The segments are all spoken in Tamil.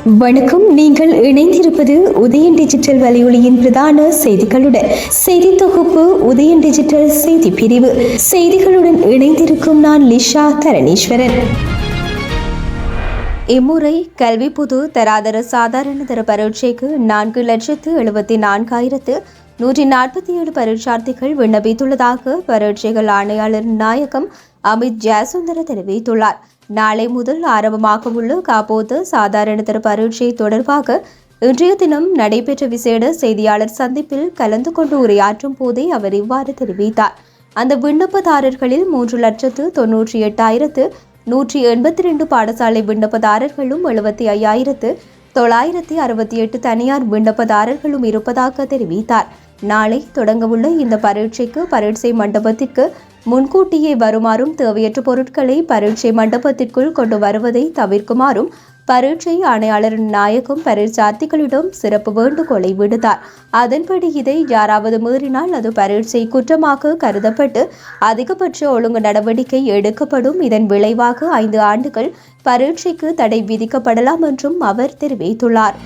வணக்கம். நீங்கள் இணைந்திருப்பது உதயன் டிஜிட்டல் வலையொலியின் பிரதான செய்திகளுடன். செய்தி தொகுப்பு உதயன் டிஜிட்டல் செய்தி பிரிவு. செய்திகளுடன் இணைந்திருக்கும் நான் லிஷா தரணீஸ்வரன். இம்முறை கல்வி பொது தராதர சாதாரண தர பரீட்சைக்கு 4,74,147 பரீட்சார்த்திகள் விண்ணப்பித்துள்ளதாக பரீட்சைகள் ஆணையாளர் நாயகம் அமித் ஜெயசுந்தர தெரிவித்துள்ளார். நாளை முதல் ஆரம்பமாக உள்ள காப்போது சாதாரண தர பரீட்சை தொடர்பாக இன்றைய தினம் நடைபெற்ற விசேட செய்தியாளர் சந்திப்பில் கலந்து கொண்டு உரையாற்றும் போதே அவர் இவ்வாறு தெரிவித்தார். அந்த விண்ணப்பதாரர்களில் 3,98,182 பாடசாலை விண்ணப்பதாரர்களும் 75,968 தனியார் விண்ணப்பதாரர்களும் இருப்பதாக தெரிவித்தார். நாளை தொடங்கவுள்ள இந்த பரீட்சைக்கு பரீட்சை மண்டபத்திற்கு முன்கூட்டியே வருமாறும் தேவையற்ற பொருட்களை பரீட்சை மண்டபத்திற்குள் கொண்டு வருவதை தவிர்க்குமாறும் பரீட்சை ஆணையாளர் நாயகம் பரீட்சார்த்திகளிடம் சிறப்பு வேண்டுகோளை விடுத்தார். அதன்படி இதை யாராவது மீறினால் அது பரீட்சை குற்றமாக கருதப்பட்டு அதிகபட்ச ஒழுங்கு நடவடிக்கை எடுக்கப்படும். இதன் விளைவாக 5 ஆண்டுகள் பரீட்சைக்கு தடை விதிக்கப்படலாம் என்றும் அவர் தெரிவித்துள்ளார்.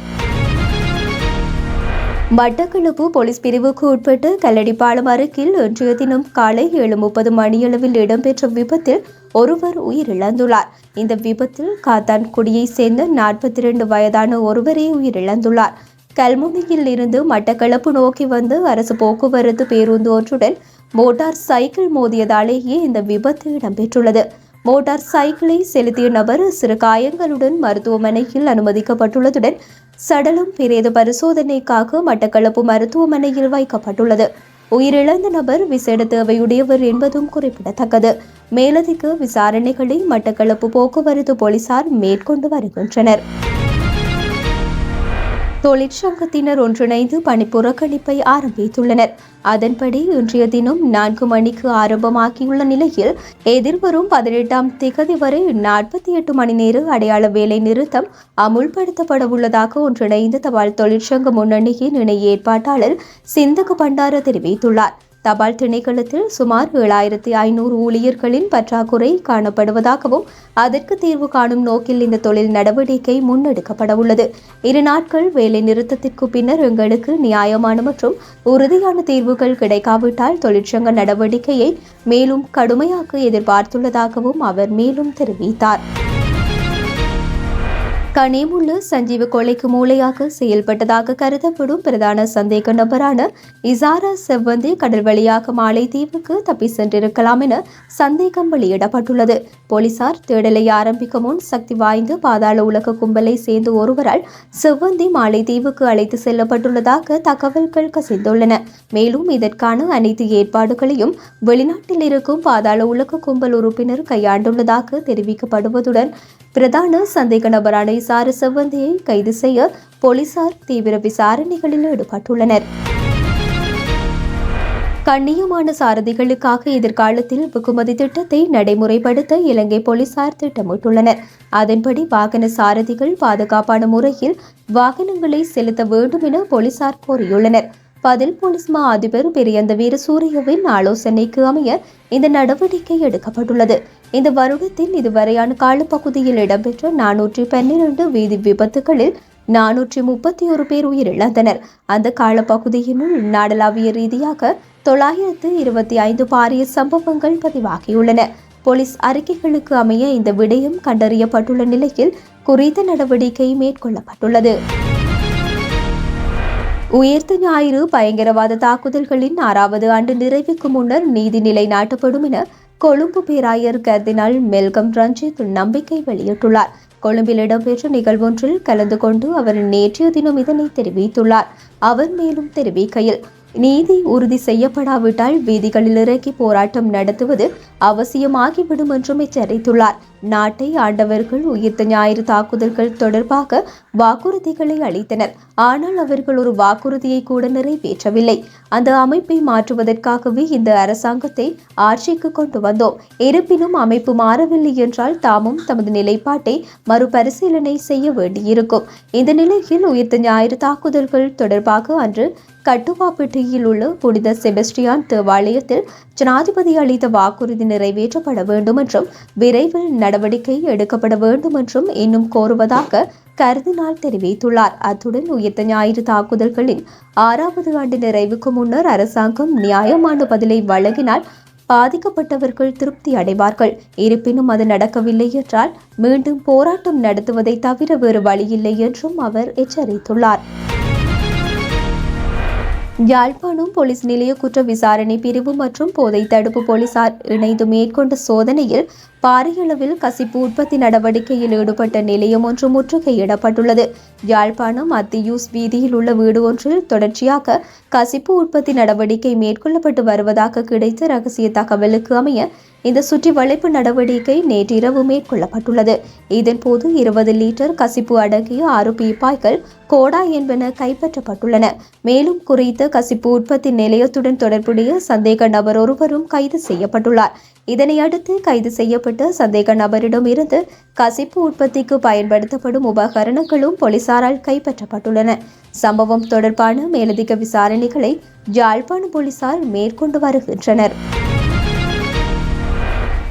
மட்டக்களப்பு போலீஸ் பிரிவுக்கு உட்பட்டு கல்லடிப்பாலம் அருகில் இன்றைய தினம் காலை 7:30 மணியளவில் இடம்பெற்ற விபத்தில் ஒருவர் உயிரிழந்துள்ளார். இந்த விபத்தில் காத்தான்குடியை சேர்ந்த 42 வயதான ஒருவரே உயிரிழந்துள்ளார். கல்முனையில் இருந்து மட்டக்களப்பு நோக்கி வந்து அரசு போக்குவரத்து பேருந்து ஒன்றுடன் மோட்டார் சைக்கிள் மோதியதாலேயே இந்த விபத்து இடம்பெற்றுள்ளது. மோட்டார் சைக்கிளை செலுத்திய நபர் சிறு காயங்களுடன் மருத்துவமனையில் அனுமதிக்கப்பட்டுள்ளதுடன் சடலம் பிரேத பரிசோதனைக்காக மட்டக்களப்பு மருத்துவமனையில் வைக்கப்பட்டுள்ளது. உயிரிழந்த நபர் விசேட தேவையுடையவர் என்பதும் குறிப்பிடத்தக்கது. மேலதிக விசாரணைகளை மட்டக்களப்பு போக்குவரத்து போலீசார் மேற்கொண்டு வருகின்றனர். தொழிற்சங்கத்தினர் ஒன்றிணைந்து பணி புறக்கணிப்பை ஆரம்பித்துள்ளனர். அதன்படி இன்றைய தினம் 4 மணிக்கு ஆரம்பமாகியுள்ள நிலையில் எதிர்வரும் 18ஆம் திகதி வரை 48 மணி நேர அடையாள வேலை நிறுத்தம் அமுல்படுத்தப்பட உள்ளதாக ஒன்றிணைந்த தபால் தொழிற்சங்க முன்னணியின் இணை ஏற்பாட்டாளர் சிந்தக பண்டார தெரிவித்துள்ளார். தபால் திணைக்களத்தில் சுமார் 7,500 ஊழியர்களின் பற்றாக்குறை காணப்படுவதாகவும் அதற்கு தீர்வு காணும் நோக்கில் இந்த தொழில் நடவடிக்கை முன்னெடுக்கப்பட உள்ளது. 2 நாட்கள் வேலை நிறுத்தத்திற்கு பின்னர் எங்களுக்கு நியாயமான மற்றும் உறுதியான தீர்வுகள் கிடைக்காவிட்டால் தொழிற்சங்க நடவடிக்கையை மேலும் கடுமையாக்க எதிர்பார்த்துள்ளதாகவும் அவர் மேலும் தெரிவித்தார். கனிமுள்ள சஞ்சீவ கொலைக்கு மூளையாக செயல்பட்டதாக கருதப்படும் பிரதான சந்தேக நபரான இசாரா செவ்வந்தி கடல் வழியாக மாலைத்தீவுக்கு தப்பி சென்றிருக்கலாம் என சந்தேகம் வெளியிடப்பட்டுள்ளது. போலீசார் தேடலை ஆரம்பிக்கும் முன் சக்தி வாய்ந்த பாதாள உலக கும்பலை சேர்ந்த ஒருவரால் செவ்வந்தி மாலைத்தீவுக்கு அழைத்து செல்லப்பட்டுள்ளதாக தகவல்கள் கசிந்துள்ளன. மேலும் இதற்கான அனைத்து ஏற்பாடுகளையும் வெளிநாட்டில் இருக்கும் பாதாள உலக கும்பல் உறுப்பினர் கையாண்டுள்ளதாக தெரிவிக்கப்படுவதுடன் பிரதான சந்தேக நபரான இசார செவ்வந்தியை கைது செய்ய போலீசார் தீவிர விசாரணைகளில் ஈடுபட்டுள்ளனர். கண்ணியமான சாரதிகளுக்காக எதிர்காலத்தில் வெகுமதி திட்டத்தை நடைமுறைப்படுத்த இலங்கை போலீசார் திட்டமிட்டுள்ளனர். அதன்படி வாகன சாரதிகள் பாதுகாப்பான முறையில் வாகனங்களை செலுத்த வேண்டும் என போலீசார் கோரியுள்ளனர். பதில் போலீஸ் மா அதிபர் பெரியந்த வீரசூரியவின் ஆலோசனைக்கு அமைய இந்த நடவடிக்கை எடுக்கப்பட்டுள்ளது. இந்த வருடத்தின் இதுவரையான காலப்பகுதியில் இடம்பெற்ற 412 வீதி விபத்துகளில் 431 பேர் உயிரிழந்தனர். அந்த காலப்பகுதியினுள் நாடளாவிய ரீதியாக 925 பாரிய சம்பவங்கள் பதிவாகியுள்ளன. போலீஸ் அறிக்கைகளுக்கு அமைய இந்த விடயம் கண்டறியப்பட்டுள்ள நிலையில் குறித்த நடவடிக்கை மேற்கொள்ளப்பட்டுள்ளது. உயிர்த்த ஞாயிறு பயங்கரவாத தாக்குதல்களின் 6வது ஆண்டு நிறைவுக்கு முன்னர் நீதி நிலைநாட்டப்படும் என கொழும்பு பேராயர் கர்தினால் மெல்கம் ரஞ்சித் நம்பிக்கை வெளியிட்டுள்ளார். கொழும்பில் இடம்பெற்ற நிகழ்வொன்றில் கலந்து கொண்டு அவர் நேற்றைய தினம் இதனை தெரிவித்துள்ளார். அவர் மேலும் தெரிவிக்கையில், நீதி உறுதி செய்யப்படாவிட்டால் வீதிகளில் இறக்கி போராட்டம் நடத்துவது அவசியமாகிவிடும் என்றும் எச்சரித்துள்ளார். நாட்டை ஆண்டவர்கள் உயிர்த்த ஞாயிறு தாக்குதல்கள் தொடர்பாக வாக்குறுதிகளை அளித்தனர். ஆனால் அவர்கள் ஒரு வாக்குறுதியை கூட நிறைவேற்றவில்லை. அந்த அமைப்பை மாற்றுவதற்காகவே இந்த அரசாங்கத்தை ஆட்சிக்கு கொண்டு வந்தோம். இருப்பினும் அமைப்பு மாறவில்லை என்றால் தாமும் தமது நிலைப்பாட்டை மறுபரிசீலனை செய்ய வேண்டியிருக்கும். இந்த நிலையில் உயிர்த்த ஞாயிறு தாக்குதல்கள் தொடர்பாக அன்று கட்டுவாப்பட்டியில் உள்ள புனித செபஸ்டியான் தேவாலயத்தில் ஜனாதிபதி அளித்த வாக்குறுதி நிறைவேற்றப்பட வேண்டும் என்றும் விரைவில் நடவடிக்கை எடுக்கப்பட வேண்டும் என்றும் இன்னும் கோருவதாக கர்தினால் தெரிவித்துள்ளார். அத்துடன் உயிர்த்த ஞாயிறு தாக்குதல்களின் 6வது ஆண்டு நிறைவுக்கு முன்னர் அரசாங்கம் நியாயமான பதிலை வழங்கினால் பாதிக்கப்பட்டவர்கள் திருப்தி அடைவார்கள். இருப்பினும் அது நடக்கவில்லை என்றால் மீண்டும் போராட்டம் நடத்துவதை தவிர வேறு வழியில்லை என்றும் அவர் எச்சரித்துள்ளார். யாழ்ப்பாணம் போலீஸ் நிலைய குற்ற விசாரணை பிரிவு மற்றும் போதை தடுப்பு போலீசார் இணைந்து மேற்கொண்ட சோதனையில் பாரியளவில் கசிப்பு உற்பத்தி நடவடிக்கையில் ஈடுபட்ட நிலையம் ஒன்று முற்றுகையிடப்பட்டுள்ளது. யாழ்ப்பாணம் அத்தியூஸ் வீதியில் உள்ள வீடு ஒன்றில் தொடர்ச்சியாக கசிப்பு உற்பத்தி நடவடிக்கை மேற்கொள்ளப்பட்டு வருவதாக கிடைத்த ரகசிய தகவலுக்கு அமைய இந்த சுற்றி வளைப்பு நடவடிக்கை நேற்றிரவு மேற்கொள்ளப்பட்டுள்ளது. இதன்போது 20 லிட்டர் கசிப்பு அடங்கிய 6 பீப்பாய்கள் கோடா என்பன கைப்பற்றப்பட்டுள்ளன. மேலும் குறித்த கசிப்பு உற்பத்தி நிலையத்துடன் தொடர்புடைய சந்தேக நபர் ஒருவரும் கைது செய்யப்பட்டுள்ளார். இதனையடுத்து கைது செய்யப்பட்ட சந்தேக நபரிடம் இருந்து கசிப்பு உற்பத்திக்கு பயன்படுத்தப்படும் உபகரணங்களும் போலீசாரால் கைப்பற்றப்பட்டுள்ளன. சம்பவம் தொடர்பான மேலதிக விசாரணைகளை யாழ்ப்பாணம் போலீசார் மேற்கொண்டு வருகின்றனர்.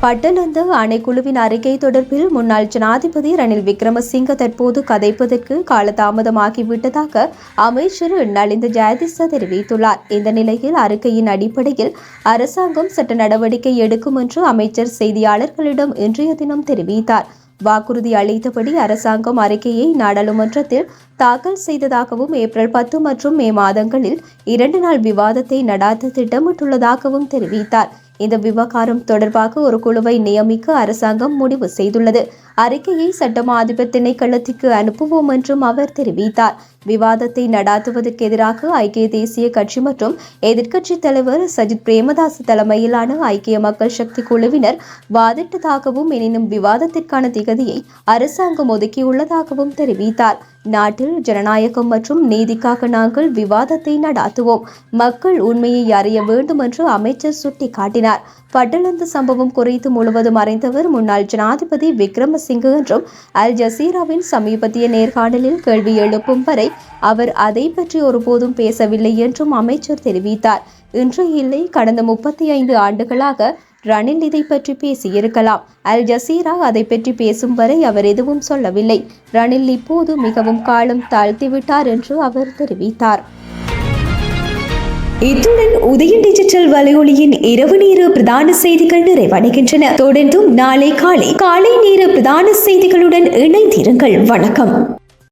பட்டலந்த ஆணைக்குழுவின் அறிக்கை தொடர்பில் முன்னாள் ஜனாதிபதி ரணில் விக்ரமசிங்க தற்போது கதைப்பதற்கு காலதாமதமாகிவிட்டதாக அமைச்சர் நலிந்த ஜெயதிச தெரிவித்துள்ளார். இந்த நிலையில் அறிக்கையின் அடிப்படையில் அரசாங்கம் சட்ட நடவடிக்கை எடுக்கும் என்று அமைச்சர் செய்தியாளர்களிடம் இன்றைய தினம் தெரிவித்தார். வாக்குறுதி அளித்தபடி அரசாங்கம் அறிக்கையை நாடாளுமன்றத்தில் தாக்கல் செய்ததாகவும் ஏப்ரல் 10 மற்றும் மே மாதங்களில் 2 நாள் விவாதத்தை நடாத்த திட்டமிட்டுள்ளதாகவும் தெரிவித்தார். இந்த விவகாரம் தொடர்பாக ஒரு குழுவை நியமிக்க அரசாங்கம் முடிவு செய்துள்ளது. அறிக்கையை சட்டமா அதிபர் திணைக்களத்திற்கு அனுப்புவோம் என்றும் அவர் தெரிவித்தார். விவாதத்தை நடாத்துவதற்கு எதிராக ஐக்கிய தேசிய கட்சி மற்றும் எதிர்க்கட்சித் தலைவர் சஜித் பிரேமதாச தலைமையிலான ஐக்கிய மக்கள் சக்தி குழுவினர் வாதிட்டதாகவும் எனினும் விவாதத்திற்கான திகதியை அரசாங்கம் ஒதுக்கியுள்ளதாகவும் தெரிவித்தார். நாட்டில் ஜனநாயகம் மற்றும் நீதிக்காக நாங்கள் விவாதத்தை நடாத்துவோம். மக்கள் உண்மையை அறிய வேண்டும் என்று அமைச்சர் சுட்டிக்காட்டினார். பட்டலந்து சம்பவம் குறித்து முழுவதும் அறிந்தவர் முன்னாள் ஜனாதிபதி விக்ரமசிங்க என்றும் அல் ஜசீராவின் சமீபத்திய நேர்காணலில் கேள்வி எழுப்பும் வரை அவர் அதை பற்றி ஒருபோதும் பேசவில்லை என்றும் அமைச்சர் தெரிவித்தார். இன்று இல்லை, கடந்த 35 ஆண்டுகளாக ரணில் இதை பற்றி பேசியிருக்கலாம். அல் ஜசீரா அதை பற்றி பேசும் வரை அவர் எதுவும் சொல்லவில்லை. ரணில் இப்போது மிகவும் காலம் தாழ்த்திவிட்டார் என்று அவர் தெரிவித்தார். இத்துடன் உதயம் டிஜிட்டல் வலையொலியின் இரவு நேர பிரதான செய்திகள் நிறைவடைகின்றன. தொடர்ந்தும் நாளை காலை நேர பிரதான செய்திகளுடன் இணைந்திருங்கள். வணக்கம்.